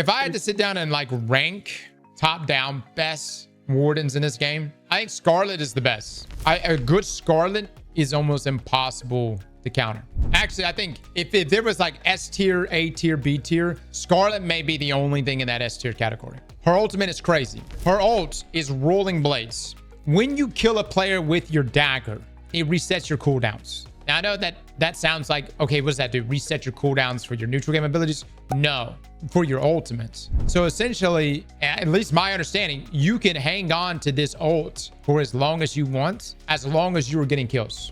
if I had to sit down and like rank top down best wardens in this game, I think Scarlet is the best. A good Scarlet is almost impossible to counter. Actually, I think if there was like S tier, A tier, B tier, Scarlet may be the only thing in that S tier category. Her ultimate is crazy. Her ult is rolling blades. When you kill a player with your dagger, it resets your cooldowns. Now, I know that sounds like, okay, what does that do? Reset your cooldowns for your neutral game abilities? No, for your ultimates. So essentially, at least my understanding, you can hang on to this ult for as long as you want, as long as you are getting kills.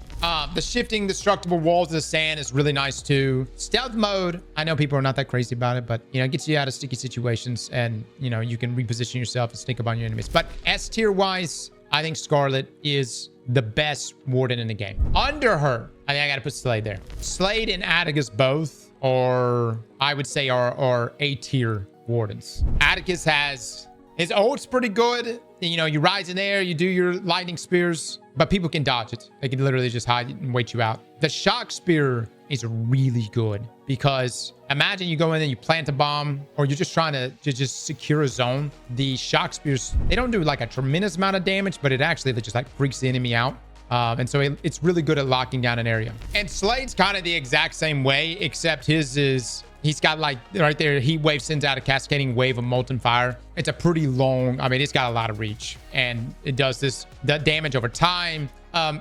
The shifting destructible walls of the sand is really nice too. Stealth mode, I know people are not that crazy about it, but you know, it gets you out of sticky situations and you know, you can reposition yourself and sneak up on your enemies. But S tier wise, I think Scarlet is the best warden in the game. Under her, I think I gotta put Slade there. Slade and Attakus both are, I would say, are A tier wardens. Attakus has his ult's pretty good. You know, you rise in there, you do your lightning spears, but people can dodge it. They can literally just hide and wait you out. The shock spear is really good because imagine you go in and you plant a bomb, or you're just trying to just secure a zone. The shock spears, they don't do like a tremendous amount of damage, but it actually just like freaks the enemy out. And so it's really good at locking down an area. And Slade's kind of the exact same way, except his is, he's got like right there, heat wave sends out a cascading wave of molten fire. It's a pretty long, I mean, it's got a lot of reach and it does the damage over time.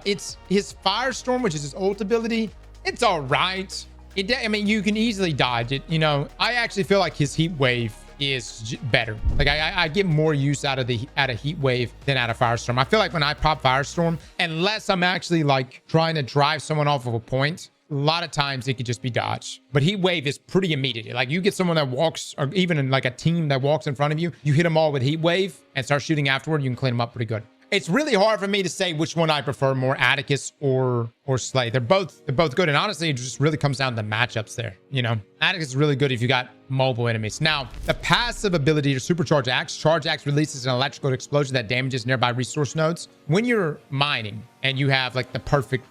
It's his firestorm, which is his ult ability. It's all right. I mean, you can easily dodge it. You know, I actually feel like his heat wave is better. Like I get more use out of heat wave than out of firestorm. I feel like when I pop firestorm, unless I'm actually like trying to drive someone off of a point, a lot of times it could just be dodged. But heat wave is pretty immediate. Like you get someone that walks, or even in like a team that walks in front of you, you hit them all with heat wave and start shooting afterward, you can clean them up pretty good. It's really hard for me to say which one I prefer more, Attakus or Slade. They're both good. And honestly, it just really comes down to matchups there. You know, Attakus is really good if you got mobile enemies. Now, the passive ability to supercharge axe. Charge axe releases an electrical explosion that damages nearby resource nodes. When you're mining and you have like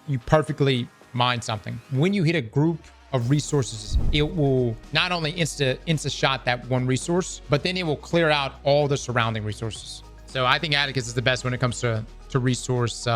you perfectly mine something. When you hit a group of resources, it will not only insta shot that one resource, but then it will clear out all the surrounding resources. So I think Attakus is the best when it comes to resource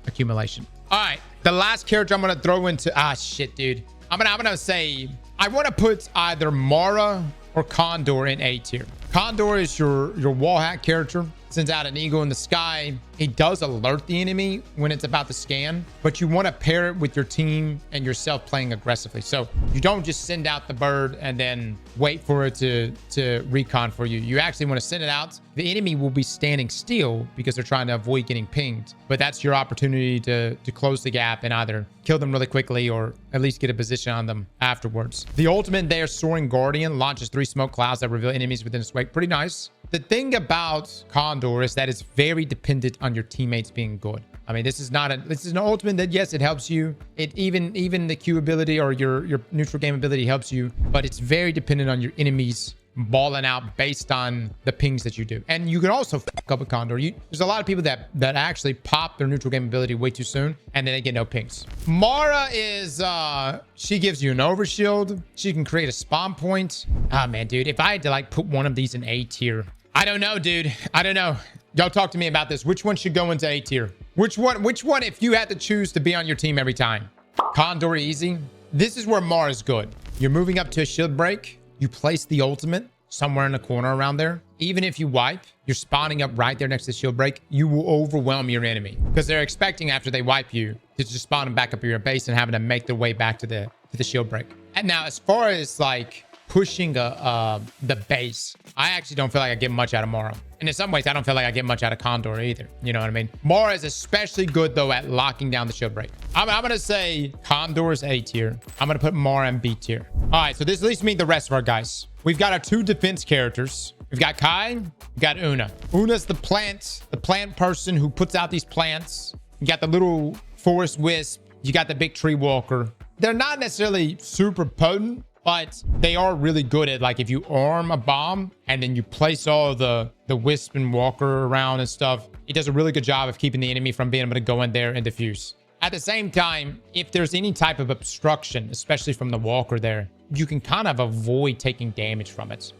accumulation. All right, the last character I'm gonna throw into, shit, dude. I'm gonna say I want to put either Mara or Condor in A tier. Condor is your wall hack character. Sends out an eagle in the sky. It does alert the enemy when it's about to scan, but you want to pair it with your team and yourself playing aggressively. So you don't just send out the bird and then wait for it to recon for you. You actually want to send it out. The enemy will be standing still because they're trying to avoid getting pinged, but that's your opportunity to close the gap and either kill them really quickly or at least get a position on them afterwards. The ultimate there, Soaring Guardian, launches 3 smoke clouds that reveal enemies within its wake. Pretty nice. The thing about Condor is that it's very dependent on your teammates being good. I mean, this is an ultimate that, yes, it helps you. It even the Q ability or your neutral game ability helps you, but it's very dependent on your enemies balling out based on the pings that you do. And you can also fuck up with Condor. There's a lot of people that actually pop their neutral game ability way too soon and then they get no pings. Mara is she gives you an overshield. She can create a spawn point. Ah, man, dude, if I had to like put one of these in A tier, I don't know, dude. I don't know. Y'all talk to me about this. Which one should go into A tier? Which one if you had to choose to be on your team every time? Condor easy. This is where Mara's good. You're moving up to a shield break. You place the ultimate somewhere in the corner around there. Even if you wipe, you're spawning up right there next to the shield break. You will overwhelm your enemy because they're expecting after they wipe you to just spawn them back up your base and having to make their way back to the shield break. And now as far as like pushing the base, I actually don't feel like I get much out of Mara. And in some ways, I don't feel like I get much out of Condor either. You know what I mean? Mara is especially good, though, at locking down the shield break. I'm going to say Condor is A tier. I'm going to put Mara in B tier. All right, so this leaves me the rest of our guys. We've got our 2 defense characters. We've got Kai. We've got Una. Una's the plant person who puts out these plants. You got the little forest wisp. You got the big tree walker. They're not necessarily super potent, but they are really good at, like, if you arm a bomb and then you place all the wisp and walker around and stuff, it does a really good job of keeping the enemy from being able to go in there and defuse. At the same time, if there's any type of obstruction, especially from the walker there, you can kind of avoid taking damage from it.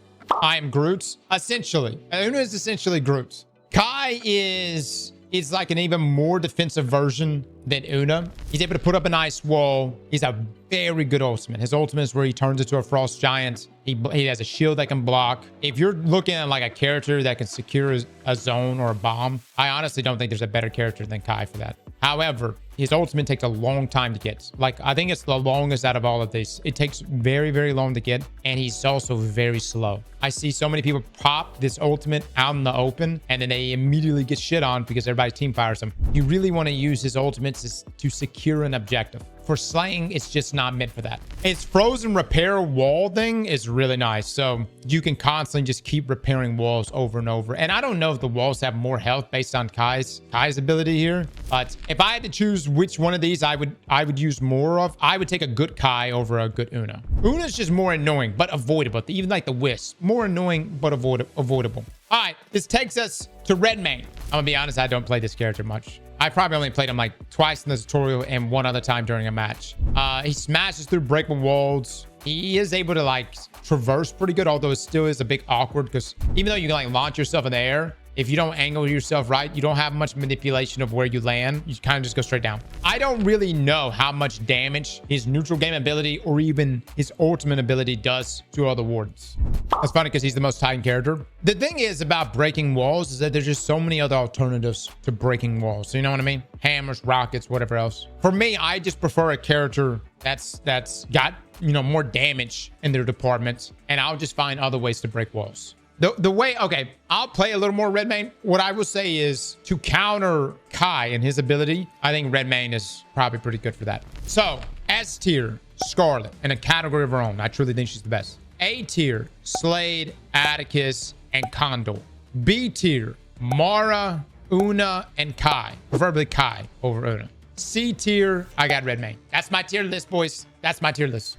I am Groot. Essentially. Una is essentially Groot. Kai is like an even more defensive version than Una. He's able to put up an ice wall. He's a very good ultimate. His ultimate is where he turns into a frost giant. He has a shield that can block. If you're looking at like a character that can secure a zone or a bomb, I honestly don't think there's a better character than Kai for that. However, his ultimate takes a long time to get. Like, I think it's the longest out of all of these. It takes very, very long to get, and he's also very slow. I see so many people pop this ultimate out in the open, and then they immediately get shit on because everybody team fires him. You really want to use his ultimates to secure an objective. For slaying, it's just not meant for that. Its frozen repair wall thing is really nice. So you can constantly just keep repairing walls over and over. And I don't know if the walls have more health based on Kai's ability here. But if I had to choose which one of these I would use more of, I would take a good Kai over a good Una. Una's just more annoying, but avoidable. Even like the Wisp. More annoying, but avoidable. All right, this takes us to Redmayne. I'm gonna be honest, I don't play this character much. I probably only played him like twice in the tutorial and one other time during a match. He smashes through breakable walls. He is able to like traverse pretty good, although it still is a bit awkward because even though you can like launch yourself in the air, if you don't angle yourself right, you don't have much manipulation of where you land. You kind of just go straight down. I don't really know how much damage his neutral game ability or even his ultimate ability does to other wardens. That's funny because he's the most Titan character. The thing is about breaking walls is that there's just so many other alternatives to breaking walls. So you know what I mean? Hammers, rockets, whatever else. For me, I just prefer a character that's got, you know, more damage in their departments, and I'll just find other ways to break walls. The way, okay, I'll play a little more Redmayne. What I will say is to counter Kai and his ability, I think Redmayne is probably pretty good for that. So, S-Tier, Scarlet, in a category of her own. I truly think she's the best. A-Tier, Slade, Attakus, and Condor. B-Tier, Mara, Una, and Kai. Preferably Kai over Una. C-Tier, I got Redmayne. That's my tier list, boys. That's my tier list.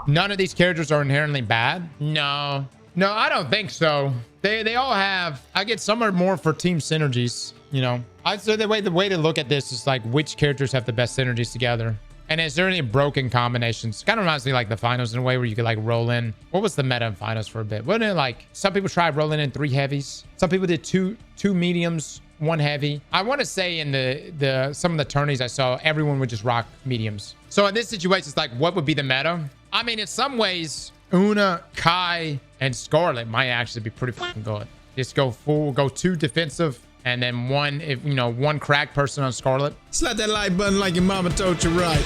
None of these characters are inherently bad. No, I don't think so. They all have, I get some are more for team synergies, you know. I'd say the way to look at this is like which characters have the best synergies together. And is there any broken combinations? Kind of reminds me like the finals in a way where you could like roll in. What was the meta in finals for a bit? Wasn't it like some people tried rolling in 3 heavies? Some people did two mediums, 1 heavy. I want to say in the some of the tourneys I saw, everyone would just rock mediums. So in this situation, it's like, what would be the meta? I mean, in some ways, Una, Kai, and Scarlet might actually be pretty fucking good. Just go 2 defensive, and then 1 crack person on Scarlet. Slap that like button like your mama told you right.